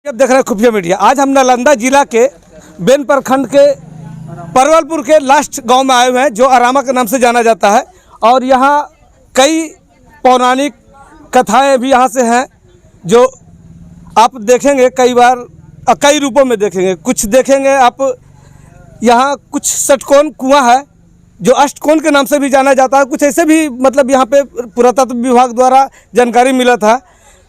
अब देख रहे हैं खुफिया मीडिया। आज हम नालंदा जिला के बेन प्रखंड के परवलपुर के लास्ट गांव में आए हुए हैं, जो अरामा के नाम से जाना जाता है। और यहाँ कई पौराणिक कथाएं भी यहाँ से हैं, जो आप देखेंगे कई बार कई रूपों में देखेंगे। कुछ देखेंगे आप, यहाँ कुछ षटकोण कुआं है जो अष्टकोण के नाम से भी जाना जाता है। कुछ ऐसे भी मतलब यहाँ पे पुरातत्व विभाग द्वारा जानकारी मिला था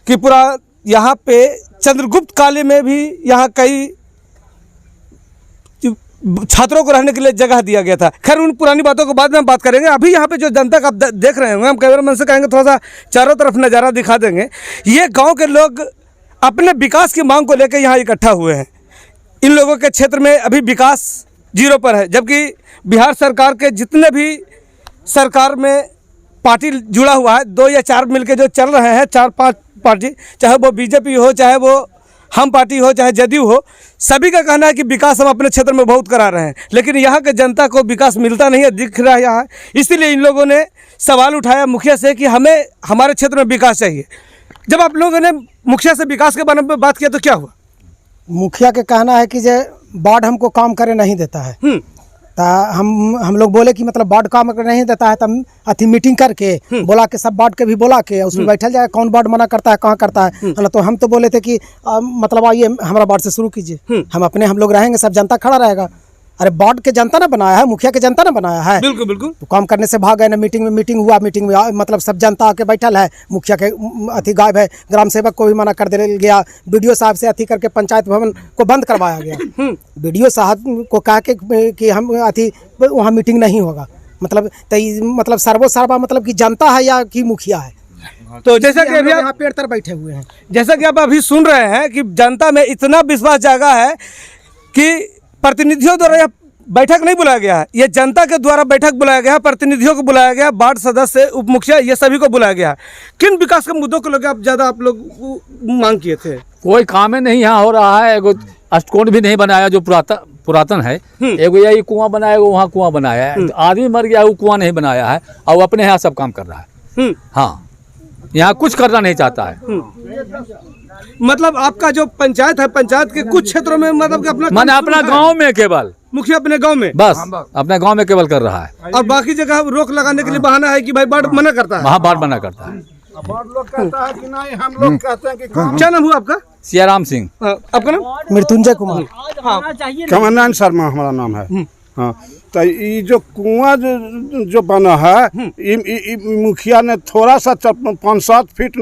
कि पूरा यहाँ पे चंद्रगुप्त काल में भी यहाँ कई छात्रों को रहने के लिए जगह दिया गया था। खैर उन पुरानी बातों को बाद में हम बात करेंगे। अभी यहाँ पे जो जनता का आप देख रहे होंगे, हम कैमरामैन से कहेंगे थोड़ा सा चारों तरफ नज़ारा दिखा देंगे। ये गांव के लोग अपने विकास की मांग को लेकर यहाँ इकट्ठा हुए हैं। इन लोगों के क्षेत्र में अभी विकास जीरो पर है, जबकि बिहार सरकार के जितने भी सरकार में पार्टी जुड़ा हुआ है, 2 या 4 मिलके जो चल रहे हैं, 4-5 पार्टी, चाहे वो बीजेपी हो, चाहे वो हम पार्टी हो, चाहे जदयू हो, सभी का कहना है कि विकास हम अपने क्षेत्र में बहुत करा रहे हैं। लेकिन यहाँ के जनता को विकास मिलता नहीं है, दिख रहा है यहाँ। इसीलिए इन लोगों ने सवाल उठाया मुखिया से कि हमें हमारे क्षेत्र में विकास चाहिए। जब आप लोगों ने मुखिया से विकास के बारे में बात किया तो क्या हुआ? मुखिया के कहना है कि जे वार्ड हमको काम करे नहीं देता है। तो हम लोग बोले कि मतलब वार्ड काम करे नहीं देता है, तब अथी मीटिंग करके बोला के सब वार्ड के भी बोला के उसमें बैठल जाए, कौन वार्ड मना करता है, कहाँ करता है ना। तो हम तो बोले थे कि मतलब आइए हमारा वार्ड से शुरू कीजिए, हम लोग रहेंगे, सब जनता खड़ा रहेगा। अरे वार्ड के जनता ने बनाया है, मुखिया के जनता ने बनाया है। बिल्कुल बिल्कुल। तो काम करने से भाग गए ना। मीटिंग हुआ, मीटिंग में मतलब सब जनता आके बैठल है। मुखिया के अथी गायब है, ग्राम सेवक को भी मना कर दिया गया, बीडीओ साहब से अथी करके पंचायत भवन को बंद करवाया गया। बीडीओ साहब को कहा कि हम अथी वहाँ मीटिंग नहीं होगा। मतलब सर्वोसर्वा मतलब कि जनता है या कि मुखिया है। तो जैसा कि अभी यहाँ पेड़ तर बैठे हुए हैं, जैसा कि आप अभी सुन रहे हैं कि जनता में इतना विश्वास जागा है कि प्रतिनिधियों द्वारा यह बैठक नहीं बुलाया गया है, ये जनता के द्वारा बैठक बुलाया गया है। प्रतिनिधियों को बुलाया गया, वार्ड सदस्य, उप मुखिया, ये सभी को बुलाया गया है। किन विकास के मुद्दों को लेकर आप लोग मांग किए थे? कोई काम ही नहीं यहाँ हो रहा है। एगो अष्टकोण भी नहीं बनाया जो पुरातन है। एगो यही कुआं बनाया, वहाँ कुआं बनाया है। आदमी मर गया, वो कुआं नहीं बनाया है, और अपने यहाँ सब काम कर रहा है। हाँ, यहाँ कुछ करना नहीं चाहता है। मतलब आपका जो पंचायत है, पंचायत के कुछ क्षेत्रों में मतलब कि अपना गांव में केवल मुखिया अपने गांव में बस अपने गांव में केवल कर रहा है, और बाकी जगह रोक लगाने के लिए बहाना है कि भाई वार्ड मना करता है। वहाँ वार्ड मना करता है। वार्ड लोग कहता है कि नहीं, हम लोग कहते हैं कि क्या नाम हुआ आपका? सियाराम सिंह। आपका नाम? मृत्युंजय कुमार। कमलनाथ शर्मा हमारा नाम है। हाँ, तो ये जो कुआं जो बना है, मुखिया ने थोड़ा सा 5-7 फीट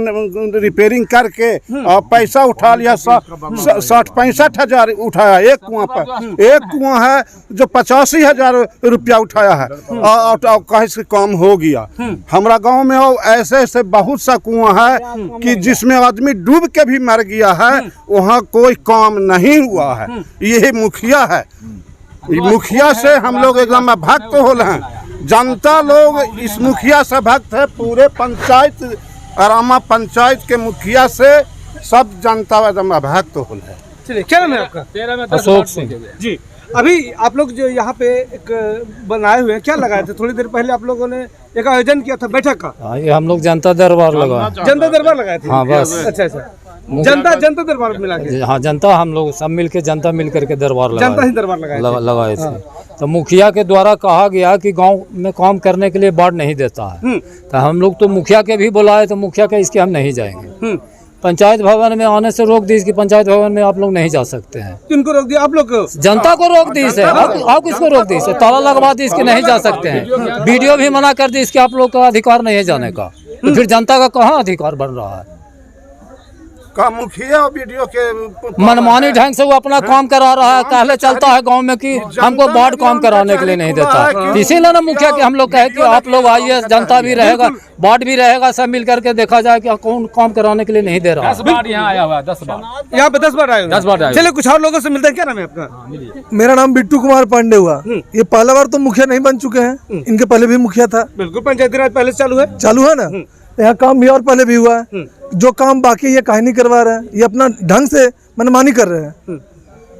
रिपेयरिंग करके और पैसा उठा लिया। 60-65 हज़ार उठाया एक कुआं पर। एक कुआं है जो 85 हज़ार रुपया उठाया है, और कहीं से कम हो गया। हमारा गांव में ऐसे ऐसे बहुत सा कुआं है कि जिसमें आदमी डूब के भी मर गया है, वहाँ कोई काम नहीं हुआ है। यही मुखिया है। मुखिया से हम लोग एकदम भक्त हो रहे हैं। जनता लोग इस मुखिया से भक्त है। पूरे पंचायत, अरामा पंचायत के मुखिया से सब जनता एकदम भक्त हो रहे हैं। चलिए, क्या नाम है आपका? अशोक सिंह जी। अभी आप लोग जो यहाँ पे एक बनाए हुए हैं, क्या लगाए थे? थोड़ी देर पहले आप लोगों ने एक आयोजन किया था बैठक का। ये हम लोग जनता दरबार लगाए। जनता दरबार लगाए थे? हाँ, बस। अच्छा। जनता दरबार मिला के? हाँ, जनता, हम लोग सब मिलके जनता मिल करके दरबार जनता ही दरबार लगाए थे। तो मुखिया के द्वारा कहा गया कि गांव में काम करने के लिए वार्ड नहीं देता है। तो हम लोग तो मुखिया के भी बुलाए, तो मुखिया के इसके हम नहीं जाएंगे। पंचायत भवन में आने से रोक दी कि पंचायत भवन में आप लोग नहीं जा सकते हैं। किनको रोक दिया? आप लोग को? जनता को रोक दी इसे। आप किसको रोक दी इसे? ताला लगवा दी इसके, नहीं जा सकते हैं। वीडियो भी मना कर दी इसके, आप लोग का अधिकार नहीं है जाने का। तो फिर जनता का कहाँ अधिकार बन रहा है? का मुखिया वीडियो के मनमानी ढंग से वो अपना काम करा रहा है। कहले चलता है गांव में कि हमको वार्ड काम कराने के लिए नहीं देता। इसीलिए ना मुखिया के हम लोग कहे कि आप लोग आइए, जनता भी रहेगा, वार्ड भी रहेगा, सब मिल करके देखा जाए कि कौन काम कराने के लिए नहीं दे रहा। 10 बार यहाँ आया हुआ है। 10 बार यहाँ पे 10 बार आए। 10 बार आए। चलिए, कुछ और लोगों से मिलते हैं। क्या नाम है आपका? मेरा नाम बिट्टू कुमार पांडे हुआ। ये पहला बार तो मुखिया नहीं बन चुके हैं, इनके पहले भी मुखिया था। बिल्कुल, पंचायती राज पहले चालू है ना। यहाँ काम भी और पहले भी हुआ है। जो काम बाकी ये काहे नहीं करवा रहे हैं, ये अपना ढंग से मनमानी कर रहे हैं।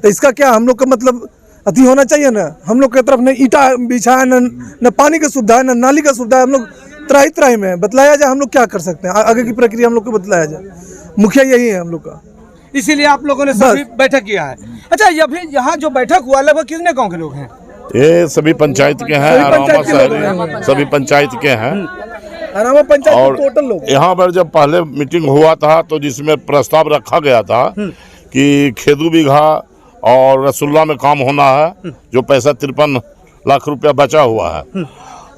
तो इसका क्या हम लोग का मतलब अति होना चाहिए ना। हम लोग की तरफ न ईटा बिछा है, न पानी का सुविधा है, न नाली का सुविधा है। हम लोग त्राही में बतलाया जाए हम लोग क्या कर सकते हैं, आगे की प्रक्रिया हम लोग को बतलाया जाए। मुखिया यही है हम लोग का। इसीलिए आप लोगों ने सभी बैठक किया है। अच्छा, ये भी यहाँ जो बैठक हुआ लगभग कितने गांव के लोग हैं? ये सभी पंचायत के हैं, सभी पंचायत आरामा के लोग शहरी सभी पंचायत के हैं। आरामा पंचायत और के टोटल लोग। यहाँ पर जब पहले मीटिंग हुआ था तो जिसमें प्रस्ताव रखा गया था कि खेदू बीघा और रसुल्ला में काम होना है, जो पैसा 53 लाख रुपया बचा हुआ है।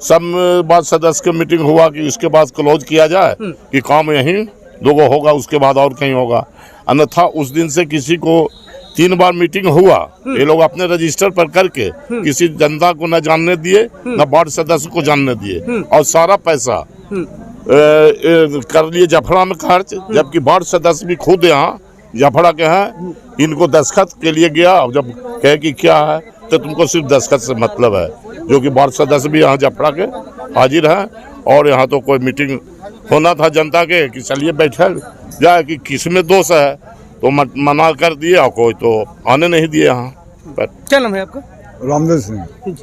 सब बात सदस्य के मीटिंग हुआ कि इसके बाद क्लोज किया जाए कि काम यहीं 2 होगा, उसके बाद और कहीं होगा। अन्यथा उस दिन से किसी को 3 बार मीटिंग हुआ, ये लोग अपने रजिस्टर पर करके किसी जनता को न जानने दिए, न वार्ड सदस्य को जानने दिए, और सारा पैसा कर लिए जफड़ा में खर्च, जबकि वार्ड सदस्य भी खुद यहाँ जफड़ा के हैं। इनको दस्तखत के लिए गया, जब कहे कि क्या है तो तुमको सिर्फ दस्तखत से मतलब है, जो कि वार्ड सदस्य भी यहाँ जफड़ा के हाजिर हैं। और यहाँ तो कोई मीटिंग होना था जनता के कि चलिए बैठे जाए कि किस में दोष है, तो मना कर दिए, और कोई तो आने नहीं दिए यहाँ पर। क्या नाम है आपका? रामदेव सिंह।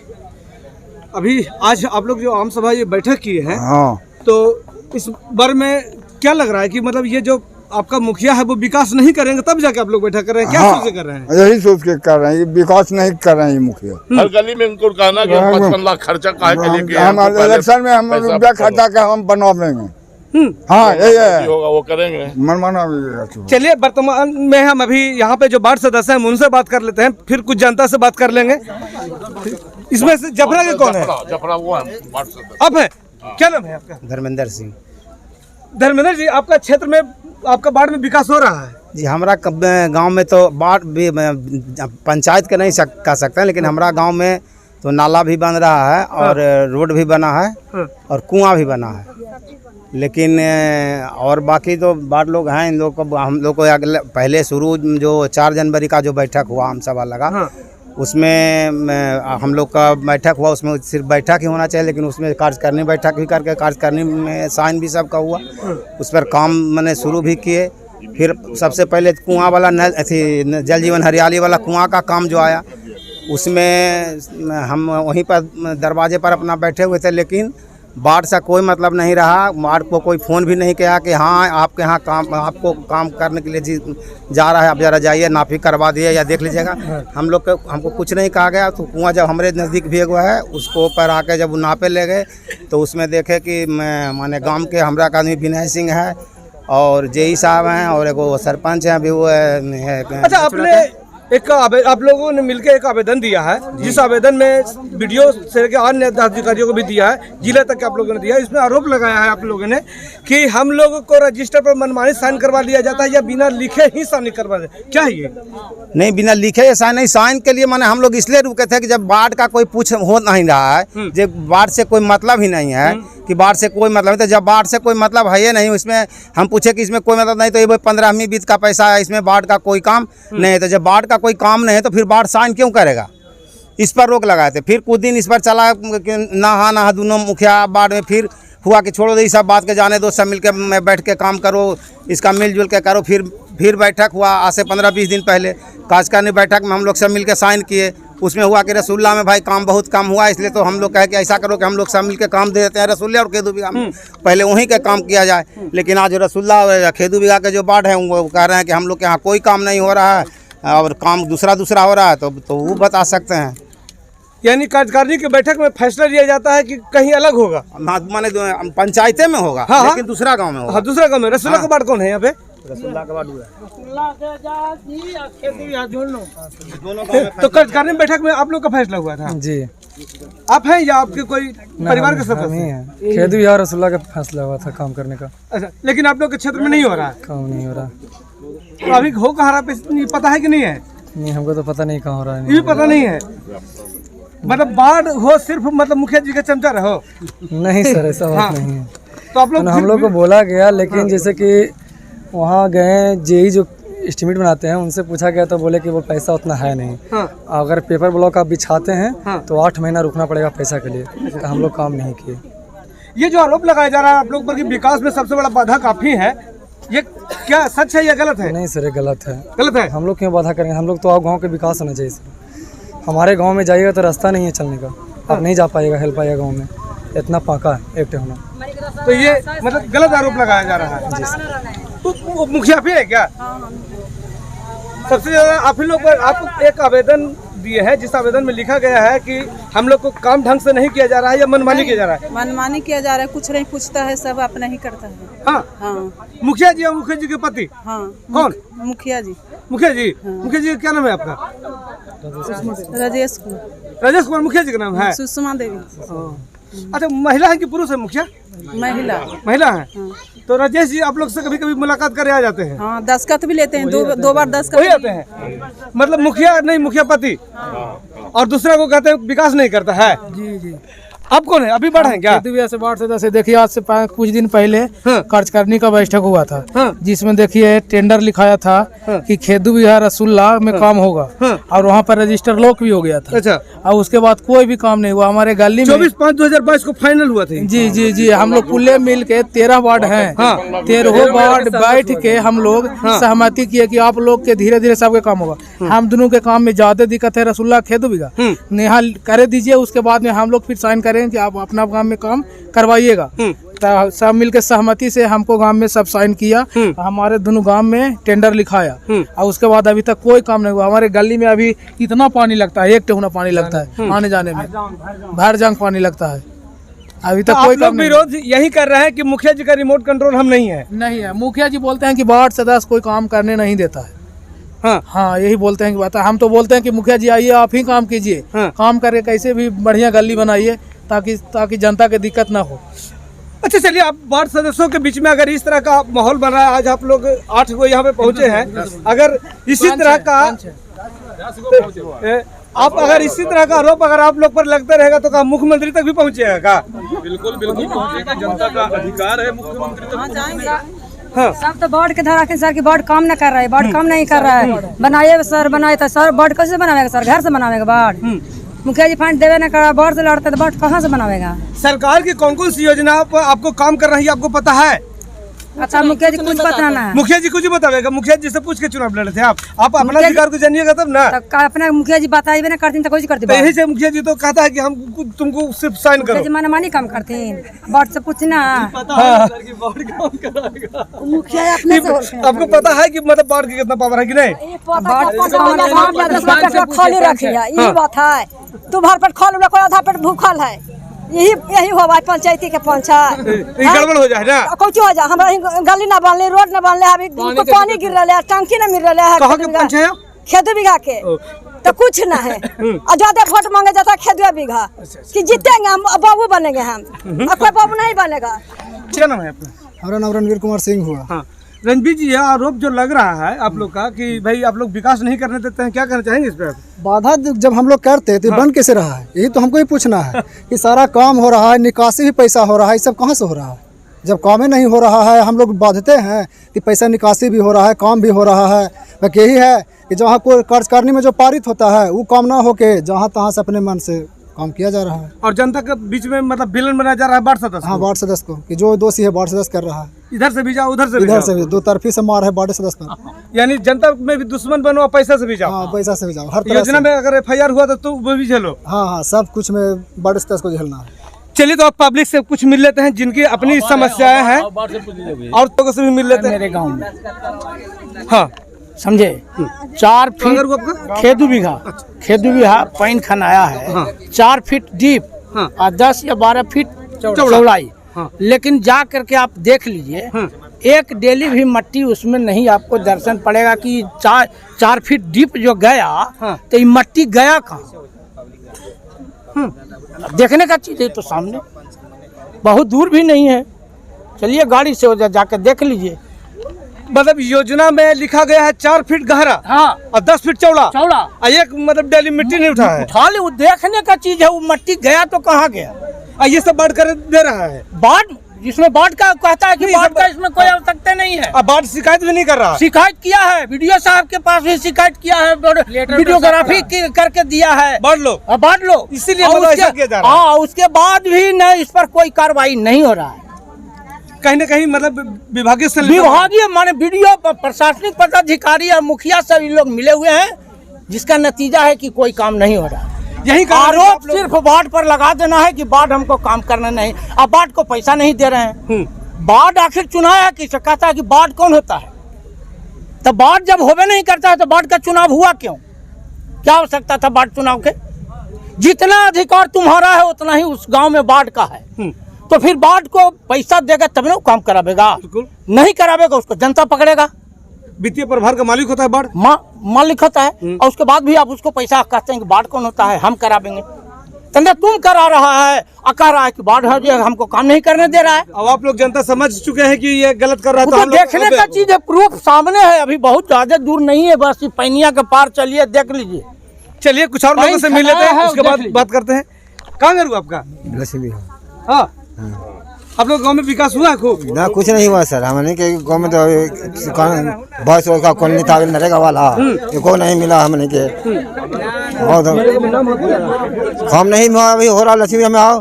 अभी आज आप लोग जो आम सभा ये बैठक किए हैं, हाँ, तो इस बार में क्या लग रहा है कि मतलब ये जो आपका मुखिया है वो विकास नहीं करेंगे तब जाके आप लोग बैठक कर रहे हैं? क्या हाँ, सोच के कर रहे हैं? यही सोच के कर रहे हैं, ये विकास नहीं कर रहे हैं ये मुखिया। हर गली में इनको कहना कि 55 लाख खर्चा काहे के लेके हम इलेक्शन में हम रुपया खर्चा के हम बनवा देंगे। हाँ, यही है, होगा वो करेंगे। मनमाना। चलिए, वर्तमान में हम अभी यहाँ पे जो वार्ड सदस्य हैं उनसे बात कर लेते हैं, फिर कुछ जनता से बात कर लेंगे। इसमें से जफरा के कौन है? जफरा वो है, वार्ड सदस्य। आप है? क्या नाम है आपका? धर्मेंद्र सिंह। धर्मेंद्र जी, आपका क्षेत्र में आपका वार्ड में विकास हो रहा है? जी, हमारा गांव में तो वार्ड भी पंचायत के नहीं कह सकते हैं, लेकिन हमारा गांव में तो नाला भी बन रहा है और रोड भी बना है और कुआं भी बना है। लेकिन और बाकी तो वार्ड लोग हैं, इन लोग को हम लोग को अगले पहले शुरू जो 4 जनवरी का जो बैठक हुआ आम सभा लगा, उसमें हम लोग का बैठक हुआ, उसमें सिर्फ बैठक ही होना चाहिए, लेकिन उसमें कार्यकारिणी बैठक भी करके कार्यकारिणी में साइन भी सबका हुआ, उस पर काम मैंने शुरू भी किए। फिर सबसे पहले कुआं वाला जल जीवन हरियाली वाला कुआं का काम जो आया, उसमें हम वहीं पर दरवाजे पर अपना बैठे हुए थे, लेकिन वार्ड से कोई मतलब नहीं रहा। वार्ड को कोई फ़ोन भी नहीं किया कि हाँ आपके यहाँ काम, आपको काम करने के लिए जा रहा है, आप जरा जाइए, नापी करवा दिए या देख लीजिएगा। हम लोग को हमको कुछ नहीं कहा गया। तो कुआं जब हमारे नज़दीक भी हुआ है, उसको ऊपर आके जब नापे ले गए तो उसमें देखे कि माने गांव के हमरा का आदमी विनय सिंह है और जेई साहब हैं और एगो सरपंच हैं, अभी वो है। अच्छा, आपने आप लोगों ने मिलकर एक आवेदन दिया है, जिस आवेदन में वीडियो से के अन्य अधिकारियों को भी दिया है, जिले तक के आप लोगों ने दिया है। इसमें आरोप लगाया है आप लोगों ने कि हम लोगों को रजिस्टर पर मनमानी साइन करवा लिया जाता है या बिना लिखे ही साइन करवा दे। क्या है ये? नहीं, बिना लिखे या साइन नहीं। साइन के लिए माने हम लोग इसलिए रुके थे कि जब वार्ड का कोई पूछ हो नहीं रहा है, जब वार्ड से कोई मतलब ही नहीं है कि वार्ड से कोई मतलब नहीं, तो जब वार्ड से कोई मतलब है नहीं, इसमें हम पूछे कि इसमें कोई मतलब नहीं, तो ये 15वीं बीत का पैसा है, इसमें वार्ड का कोई काम नहीं है। तो जब वार्ड का कोई काम नहीं है तो फिर वार्ड साइन क्यों करेगा? इस पर रोक लगाए थे। फिर कुछ दिन इस पर चला कि ना दोनों मुखिया वार्ड में, फिर हुआ कि छोड़ो इस सब बात के जाने दो, सब मिलकर बैठ के काम करो, इसका मिलजुल के करो। फिर बैठक हुआ आज से 15-20 दिन पहले, कार्यकारिणी बैठक में हम लोग सब मिलकर साइन किए। उसमें हुआ कि रसुल्ला में भाई काम बहुत कम हुआ, इसलिए तो हम लोग कहे कि ऐसा करो कि हम लोग सब मिलकर काम दे देते हैं रसुल्ला और खेदू बीघा में, पहले वहीं का काम किया जाए। लेकिन आज रसुल्ला और खेदू बीघा के जो वार्ड हैं वो कह रहे हैं कि हम लोग के यहाँ कोई काम नहीं हो रहा है और काम दूसरा हो रहा है, तो वो बता सकते हैं। यानी कार्यकारिणी की बैठक में फैसला लिया जाता है कि कहीं अलग होगा, माने पंचायतें में होगा, हाँ, लेकिन दूसरा गांव में होगा। हाँ, दूसरा गांव में। रसुल्ला का वार्ड कौन है यहाँ पे? रसुल्ला का वार्ड हुआ तो कार्यकारिणी बैठक में आप लोग का फैसला हुआ था? जी, आप हैं या आपके कोई परिवार के सदस्य? खेदू बिहार रसुल्ला का फैसला हुआ था काम करने का। अच्छा, लेकिन आप लोग के क्षेत्र में नहीं हो रहा है? काम नहीं हो रहा। तो अभी हो कहाँ रहा है, पता है कि नहीं है? नहीं, हमको तो पता नहीं कहाँ हो रहा है। ये भी पता नहीं है। मतलब वार्ड हो सिर्फ मतलब मुखिया जी का चमचा रहो? नहीं सर, ऐसा बात नहीं है। तो आप लोग हम लोग को बोला गया, लेकिन जैसे कि वहाँ गए, जेई जो एस्टिमेट बनाते हैं उनसे पूछा गया तो बोले कि वो पैसा उतना है नहीं। अगर पेपर ब्लॉक आप बिछाते हैं तो 8 महीना रुकना पड़ेगा पैसा के लिए, तो हम लोग काम नहीं किए। ये जो आरोप लगाया जा रहा है आप लोग पर कि विकास में सबसे बड़ा बाधा काफी है, ये क्या सच है या गलत है? नहीं सर, ये गलत है। गलत है? हम लोग क्यों बाधा करेंगे? हम लोग तो गाँव के विकास होना चाहिए सर। हमारे गांव में जाइएगा तो रास्ता नहीं है चलने का, आप नहीं जा पाएगा, हेल पाएगा गांव में, इतना पाका है एक होना। तो ये मतलब गलत आरोप लगाया जा रहा है। जी, तो मुखिया भी है क्या? सबसे ज्यादा आप ही लोग पर आप एक आवेदन दिए हैं, जिस आवेदन में लिखा गया है कि हम लोग को काम ढंग से नहीं किया जा रहा है या मनमानी किया जा रहा है। मनमानी किया जा रहा है, कुछ नहीं पूछता है, सब अपना ही करता है। हाँ हाँ मुखिया जी और मुखिया जी के पति हाँ। कौन? मुखिया जी। मुखिया जी। मुखिया जी क्या नाम है आपका? राजेश कुमार। राजेश कुमार मुखिया जी का नाम है। सुषमा देवी। अच्छा, महिला है कि पुरुष है मुखिया? महिला। महिला है। तो राजेश जी आप लोग से कभी कभी मुलाकात करे आ जाते हैं? हाँ, दस्तखत भी लेते हैं, दो बार दस्तखत वही आते हैं। मतलब मुखिया नहीं, मुखिया पति और दूसरा को कहते हैं विकास नहीं करता है। जी जी। आप कौन है? अभी बढ़े क्या? से वार्ड सदस्य देखिए, आज से कुछ दिन पहले कार्यकारिणी का बैठक हुआ था, जिसमें देखिए टेंडर लिखाया था कि खेदू बिहार रसुल्ला में काम होगा, और वहाँ पर रजिस्टर लॉक भी हो गया था। अच्छा। और उसके बाद कोई भी काम नहीं हुआ। हमारे गली में 24/5/2022 को फाइनल हुआ था। जी जी जी। हम लोग कुल्ले मिल के 13 वार्ड हैं, 13 वार्ड बैठ के हम लोग सहमति किए कि आप लोग के धीरे धीरे सबके काम होगा। हम दोनों के काम में ज्यादा दिक्कत है रसुल्ला खेदू बिघा, यहाँ करे दीजिए, उसके बाद में हम लोग फिर साइन करें कि आप अपना काम में काम करवाइएगा। तो सब मिलकर सहमति से हमको गांव में सब साइन किया, हमारे दोनों गांव में टेंडर लिखाया, और उसके बाद अभी तक कोई काम नहीं हुआ। हमारे गली में अभी इतना पानी लगता है, 1 टेहुना पानी लगता है आने जाने में, भर जंग पानी लगता है। अभी तक कोई काम नहीं। विरोध यही कर रहे हैं कि मुखिया जी का रिमोट कंट्रोल हम नहीं है। नहीं है। मुखिया जी बोलते हैं कि वार्ड सदस्य कोई काम करने नहीं देता है। हाँ, यही बोलते हैं कि बात है। हम तो बोलते हैं कि मुखिया जी आइए, आप ही काम कीजिए, काम करके कैसे भी बढ़िया गली बनाइए, ताकि जनता के दिक्कत ना हो। अच्छा, चलिए, आप वार्ड सदस्यों के बीच में अगर इस तरह का माहौल बन रहा है, आज आप लोग 8 को यहाँ पे पहुँचे हैं, अगर इसी तरह का आप अगर इसी तरह का आरोप अगर आप लोग पर लगता रहेगा तो क्या मुख्यमंत्री तक भी पहुँचेगा का? बिल्कुल बिल्कुल पहुँचेगा, जनता का अधिकार है मुख्यमंत्री तक। हाँ। सब तो बोर्ड के धरा के सर की बोर्ड काम न कर रहा है, बोर्ड काम नहीं कर रहा है। बनाइए सर, बनाए तो सर बोर्ड कैसे बनावेगा? सर घर से बनावेगा बोर्ड? मुखिया जी फंड देवे न कर, बोर्ड से लड़ते तो बोर्ड कहाँ से बनावेगा? सरकार की कौन कौन सी योजना आपको काम कर रही है, आपको पता है? अच्छा, मुखिया जी कुछ पता ना है। मुखिया जी कुछ बतावेगा? मुखिया जी से पूछ के चुनाव लड़े थे आप अपना अधिकार को जानिएगा तब ना। अपना मुखिया जी बताइए ना करती तो कुछ करती। यही से मुखिया जी तो कहता है कि हम तुमको सिर्फ साइन करो। मनमानी काम करती, बोर्ड से पूछना। मुखिया आपको पता है कि मतलब बोर्ड की कितना पावर है कि नहीं? खोली रखी है, यही बात है। तू भर पेट खोल, कोई आधा पेट भूखल है, यही होगा पंचायती के पंचायत। गड़बड़ हो जाए ना, कुछ हो जाए। हमारा गली ना बनले, रोड ना बनले, अभी पानी गिर रहा है, टंकी ना मिल रहा है। कहाँ के पंचायत? खेदू बिघा के तो कुछ ना है। और ज्यादा वोट मांगे जाता है खेदू बिघा कि जीतेंगे हम, बाबू बनेंगे हम, और कोई बाबू नहीं बनेगा। क्या नाम है आपका? हमारा नाम रणवीर कुमार सिंह हुआ। हाँ, रणवीर जी, यह आरोप जो लग रहा है आप लोग का कि भाई आप लोग विकास नहीं करने देते हैं, क्या करना चाहेंगे इस पर? बाधा जब हम लोग करते हैं तो बंद कैसे रहा है, यही तो हमको ही पूछना है कि सारा काम हो रहा है, निकासी भी पैसा हो रहा है, ये सब कहाँ से हो रहा है? जब काम ही नहीं हो रहा है, हम लोग बाधते हैं कि पैसा निकासी भी हो रहा है, काम भी हो रहा है। बस यही है कि जहाँ कोई कार्यकारिणी में जो पारित होता है वो काम ना होके जहाँ तहाँ से अपने मन से काम किया जा रहा है, और जनता के बीच में मतलब विलन बनाया जा रहा है वार्ड सदस्य। हाँ, वार्ड सदस्य को कि जो दोषी है वार्ड सदस्य कर रहा है, इधर से भी जाओ उधर से भी इधर जाओ। से भी दो तरफी से मार है वार्ड सदस्य पर। यानी जनता में भी दुश्मन बनो और पैसा से भी जाओ। हाँ, पैसा से भी जाओ, हर तरह योजना में अगर FIR हुआ तो वो भी झेलो। हाँ हाँ, सब कुछ में वार्ड सदस्य को झेलना है। चलिए, तो आप पब्लिक से कुछ मिल लेते हैं जिनकी अपनी समस्याएं हैं, और लोगों से भी मिल लेते हैं। मेरे गाँव में हाँ, समझे 4 फीट खेदू बिघा पाइन खनाया है, 4 फीट डीप और 10 या 12 फीट चौड़ाई। लेकिन जा करके आप देख लीजिए, एक डेली भी मट्टी उसमें नहीं आपको दर्शन पड़ेगा कि 4 फीट डीप जो गया तो ये मट्टी गया कहाँ? देखने का चीज है तो सामने, बहुत दूर भी नहीं है। चलिए गाड़ी से जाकर देख लीजिए। मतलब योजना में लिखा गया है 4 फीट गहरा, हाँ, और 10 फीट चौड़ा, चौड़ा। एक मतलब डेली मिट्टी नहीं उठा है। उठा ले, वो देखने का चीज है। वो मट्टी गया तो कहाँ गया? और ये सब बाढ़ कर दे रहा है। बाढ़, जिसमें बाढ़ का कहता है कि बाढ़ का इसमें कोई आवश्यकता नहीं है। अब बाढ़ शिकायत भी नहीं कर रहा। शिकायत किया है, वीडियो साहब के पास भी शिकायत किया है, वीडियोग्राफी करके दिया है। बाढ़ लो, इसीलिए ऐसा किया जा रहा है। हाँ, उसके बाद भी नहीं, इस पर कोई कार्रवाई नहीं हो रहा है। कहीं न कहीं मतलब विभागीय माने वीडियो प्रशासनिक पदाधिकारी और मुखिया सभी लोग मिले हुए हैं, जिसका नतीजा है कि कोई काम नहीं हो रहा है। यही आरोप सिर्फ वार्ड पर लगा देना है कि वार्ड हमको काम करना नहीं, अब वार्ड को पैसा नहीं दे रहे हैं। वार्ड आखिर चुनाया किसे? कहता है कि वार्ड कौन होता है? तो वार्ड जब होवे नहीं करता है तो वार्ड का चुनाव हुआ क्यों? क्या आवश्यकता था वार्ड चुनाव के? जितना अधिकार तुम्हारा है उतना ही उस गांव में वार्ड का है। तो फिर वार्ड को पैसा देगा तब ना वो काम करावेगा, नहीं करावेगा उसको जनता पकड़ेगा। वित्तीय प्रभार का मालिक होता है वार्ड, मालिक होता है। और उसके बाद भी आप उसको पैसा कहते हैं कि वार्ड कौन होता है, हम करावेंगे। तंदे तुम करा रहा है, कह रहा है कि वार्ड हमको काम नहीं करने दे रहा है। अब आप लोग जनता समझ चुके हैं कि ये गलत कर रहा है, तो हम लोग देखने का चीज है, प्रूफ सामने है, अभी बहुत ज्यादा दूर नहीं है, बस पैनिया के पार चलिए देख लीजिए। चलिए कुछ और लोगों से मिल लेते हैं, उसके बाद बात करते हैं। कहाँ घर हुआ आपका? लक्ष्मी। हाँ, आप लोग गांव में विकास हुआ है खूब? ना कुछ नहीं हुआ सर, हमने के गांव में तो बहुत का कॉलोनी था नरेगा वाला, को नहीं मिला हमने के। बहुत काम नहीं हुआ, अभी हो रहा लक्ष्मी में आओ।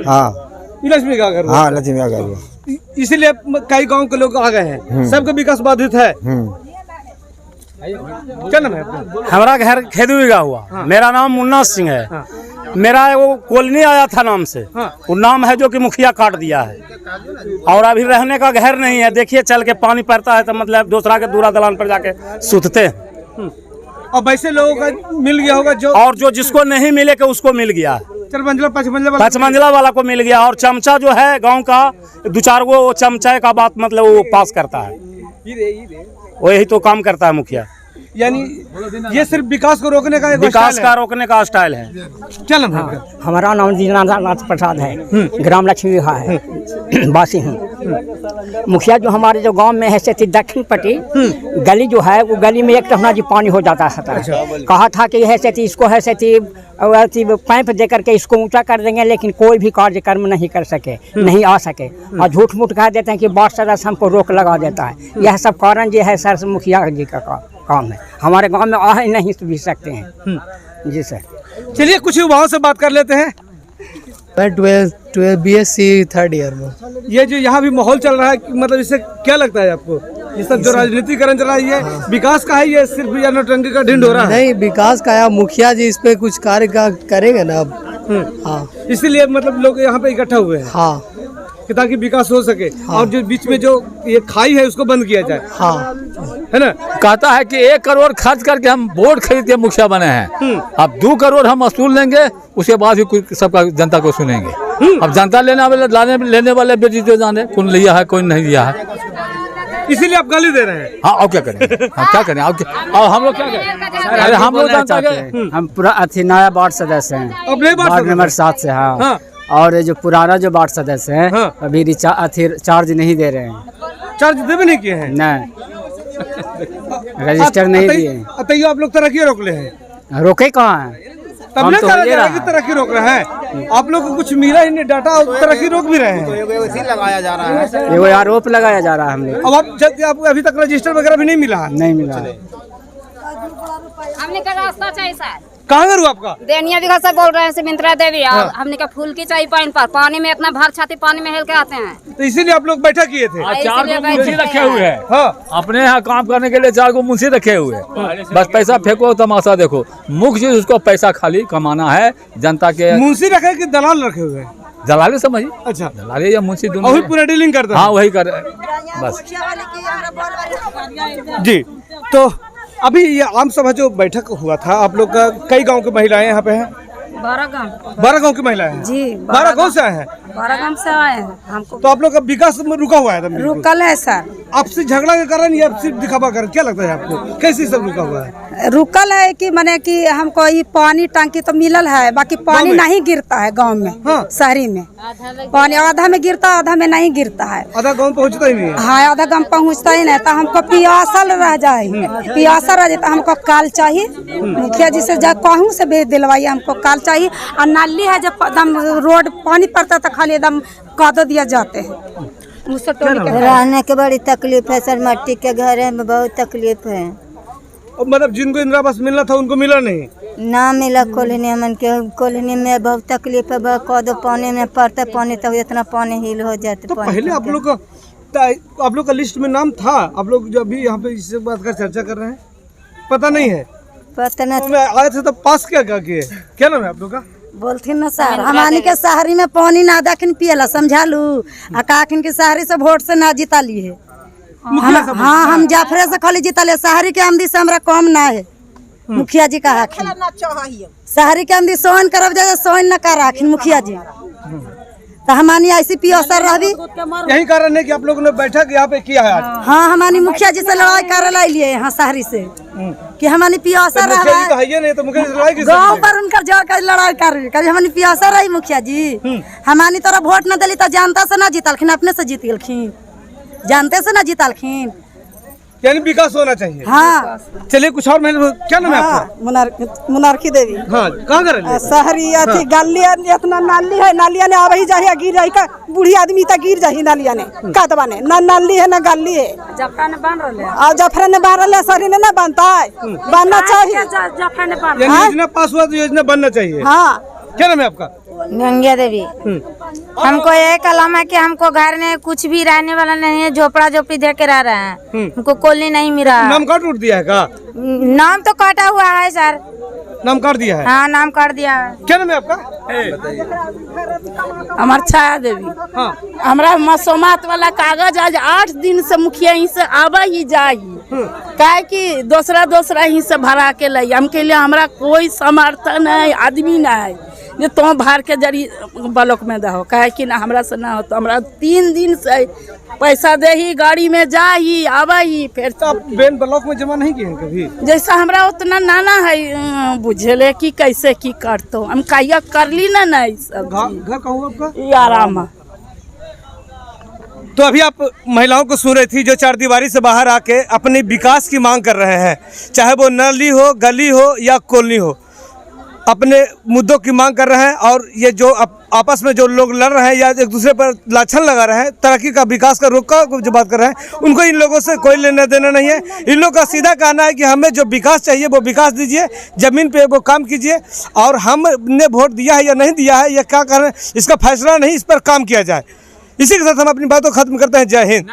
हाँ लक्ष्मी का घर? हाँ लक्ष्मी का घर हुआ, इसीलिए कई गांव के लोग आ गए हैं, सबका विकास बाधित है। क्या नाम है आपका? हमारा घर खेदुआ हुआ। मेरा नाम मुन्ना सिंह है। मेरा वो कॉलोनी आया था नाम से, वो नाम है जो कि मुखिया काट दिया है, और अभी रहने का घर नहीं है। देखिए चल के पानी पड़ता है तो मतलब दूसरा के दूरा दलान पर जाके सूतते हैं। और वैसे लोगों का मिल गया होगा जो, और जो जिसको नहीं मिले के उसको मिल गया, 4 मंजिला 5 मंजिला 5 मंजिला वाला को मिल गया। और चमचा जो है गांव का 2-4 गो चमचा का बात मतलब वो पास करता है, वही तो काम करता है मुखिया। यानी ये सिर्फ विकास को रोकने का विकास का रोकने का स्टाइल है। चलो हमारा नाम दीनानाथ प्रसाद है, ग्राम लक्ष्मी विवाह है, वासी हूँ। मुखिया जो हमारे जो गांव में है से दक्षिण पट्टी गली जो है, वो गली में एक टहना जी पानी हो जाता है। कहा था कि है से इसको है से पाइप दे करके इसको ऊंचा कर देंगे, लेकिन कोई भी कार्यक्रम नहीं कर सके, नहीं आ सके। और झूठ मूठ कह देते हैं कि वार्ड सदस्य हमको रोक लगा देता है। यह सब कारण जो है सर मुखिया जी का काम है। हमारे गांव में आ ही नहीं भी सकते हैं। जी सर। चलिए कुछ युवाओं से बात कर लेते हैं। मैं 12 BSc 3rd ईयर में। ये जो यहाँ भी माहौल चल रहा है, मतलब इससे क्या लगता है आपको? ये सब जो राजनीतिकरण चल रहा है, ये विकास का है, ये सिर्फ या नौटंकी का ढिंड हो रहा है? नहीं, विकास का है, मुखिया जी इस पे कुछ कार्य करेंगे ना अब। हाँ, इसीलिए मतलब लोग यहाँ पे इकट्ठा हुए हैं। हाँ, कि ताकि विकास हो सके। हाँ। और जो बीच में जो ये खाई है उसको बंद किया जाए। हाँ, है ना? कहता है कि 1 करोड़ खर्च करके हम वोट खरीद के मुखिया बने हैं, अब 2 करोड़ हम वसूल लेंगे, उसके बाद भी कुछ सबका जनता को सुनेंगे। अब जनता लेने वाले बेटी जो जाने कौन लिया है कौन नहीं लिया है, इसीलिए आप गाली दे रहे हैं। हाँ, और क्या करें, हम क्या करें, और हम लोग क्या करें? अरे हम लोग जानते हैं, हम पूरा अथी नया वार्ड सदस्य हैं, वार्ड नंबर 7 से। हाँ, और जो पुराना जो वार्ड सदस्य हैं अभी चार्ज नहीं दे रहे हैं। चार्ज देवे नहीं किए हैं? नहीं, रजिस्टर नहीं दिए। तो आप लोग तरक्की रोक ले हैं? रोके कहाँ हैं? तब नहीं तरक्की रोक रहे हैं। आप लोग को कुछ मिला ही नहीं डाटा, तरक्की रोक भी रहे हैं। लगाया जा रहा है, ये आरोप लगाया जा रहा है हम लोग। अब आप अभी तक रजिस्टर वगैरह भी नहीं मिला है? नहीं मिला है। हमने का रास्ता चाहिए सर। कहाँ घर हुआ आपका? देनिया बिघा से बोल रहे हैं, सुमित्रा देवी। और हमने का फूल की चाहिए पानी पर, पानी में इतना भर छाती पानी में हेल के आते हैं, तो इसीलिए आप लोग बैठक किए थे? 4 गो मुंशी रखे हुए हैं। हाँ, अपने यहाँ काम करने के लिए 4 गो मुंशी रखे हुए हैं। बस पैसा फेंको, तमाशा देखो। मुख्य चीज उसको पैसा खाली कमाना है जनता के। मुंशी रखे कि दलाल रखे हुए हैं? दलाली समझिए। अच्छा, दलाली या मुंशी दोनों, वही पूरा डीलिंग करता है? हाँ, वही कर बस। जी, तो अभी ये आम सभा जो बैठक हुआ था, आप लोग का कई गांव की महिलाएं यहाँ पे हैं? 12 गांव की महिलाएं हैं जी। 12 गांव से आए हैं? 12 गांव से आए हैं हमको। तो आप लोग का विकास में रुका हुआ है? रुकल है सर। आपसे झगड़ा के कारण या सिर्फ दिखावा कर, क्या लगता है आपको, कैसे सब रुका हुआ है? रुकल है कि माने कि हमको ये पानी टंकी तो मिलल है, बाकी पानी नहीं गिरता है गांव में। हाँ। शहरी में पानी आधा में गिरता है, आधा में नहीं गिरता है। आधा गांव पहुँचता ही नहीं है? हाँ, आधा गांव पहुँचता ही नहीं। तो हमको पियासल रह जाए, पियासा रह जाता, हमको काल चाहिए। मुखिया जी से जा कहूँ से भेज दिलवाइए, हमको काल चाहिए। और नाली है जब एकदम रोड पानी पड़ता तो खाली एकदम कादो दिया जाते हैं। रहने के बड़ी तकलीफ है सर, मट्टी के घर है, बहुत तकलीफ है। मतलब जिनको इंदिरा आवास मिलना था उनको मिला नहीं? ना मिला कॉलोनी, हमन के कॉलोनी में बहुत तकलीफ है। कदो पानी में पड़ता पानी तो इतना पानी हिल हो जाते। तो पहले आप लोग का लिस्ट में नाम था? आप लोग जो अभी यहाँ पे इससे बात कर चर्चा कर रहे हैं, पता नहीं है? पता नहीं। तो आए थे तो पास क्या किए? क्या नाम है आप लोग का? बोलथिन ना सर, हमारी के शहरी में पानी ना दखिन पियला, समझा लू। काखिन के शहरी से वोट से ना जीता लिए। हाँ हम जाफरे से खाली जीतले, शहरी के आमदी से हमरा कम ना है। मुखिया जी का शहरी के आमदी सोहन करब जाए सोहन न कर राखिन मुखिया जी। तो हमारी ICP असर रही, यही कारण है कि आप लोगों ने बैठक यहाँ पे किया है आज। हाँ हमारी मुखिया जी से लड़ाई कर लिए यहाँ शहरी से कि हमारी पियासा रहा है तो मुखिया जी लड़ाई किस गाँव पर उनकर जाकर लड़ाई कर रही, कभी हमारी पियासा रही मुखिया जी। हमारी तरह वोट न दिली तो जनता से ना जीतलखिन, अपने से जीत गलखिन, जानते से ना जीतलखिन। यानी विकास होना चाहिए। हाँ चलिए कुछ और महिला, क्या नाम है आपका? मुनारकी देवी। हाँ कहाँ कर रहे? शहरी अथी गली इतना नाली है, नालिया ने आवे ही जाए गिर जाए का बूढ़ी आदमी तक गिर जाए नालिया ने कदवा ने ना नाली है ना गली है। जफरा ने बांध रहे और जफरा ने बांध रहे शहरी ने ना बनता है, बनना चाहिए। जफरा ने बांध योजना पास हुआ तो योजना बनना चाहिए। हाँ क्या नाम है आपका? गंगा देवी। हमको ये कलम है कि हमको घर में कुछ भी रहने वाला नहीं है, झोपड़ा झोपड़ी दे के रह रहे हैं, हमको कॉलोनी नहीं मिला। नाम कार्ड उठ दिया है का? नाम तो काटा हुआ है सर। नाम काट दिया है? हाँ नाम काट दिया है। क्या नाम है आपका? हमार छाया देवी। हाँ हमरा मसोमात वाला कागज आज 8 दिन से मुखिया ही से आवा ही जाई, काहे कि दूसरा ही से भरा के लाई। हमके लिए हमरा कोई समर्थन है आदमी ना है जे तो भार के जरी ब्लॉक में दहो, काहे कि ना हमरा से ना हो। तो हमरा 3 दिन से पैसा दे ही गाड़ी में जा ही आवा ही फिर तो आप बेन ब्लॉक में जमा नहीं किए कभी? जैसा हमरा उतना नाना है बुझले कि कैसे की करतो, हम कहिया कर ली ना नहीं सब। घर कहाँ हुआ आपका? ये आराम है। तो अभी आप महिलाओं को सुन रही थी जो चारदीवारी से बाहर आके अपने विकास की मांग कर रहे हैं, चाहे वो नाली हो, गली हो या कॉलोनी हो, अपने मुद्दों की मांग कर रहे हैं। और ये जो आपस में जो लोग लड़ रहे हैं या एक दूसरे पर लाछन लगा रहे हैं, तरक्की का, विकास का, रोक का जो बात कर रहे हैं, उनको इन लोगों से कोई लेना देना नहीं है। इन लोगों का सीधा कहना है कि हमें जो विकास चाहिए वो विकास दीजिए, ज़मीन पे वो काम कीजिए, और हमने वोट दिया है या नहीं दिया है या क्या कर रहे हैं इसका फैसला नहीं, इस पर काम किया जाए। इसी के साथ हम अपनी बातों को खत्म करते हैं। जय हिंद।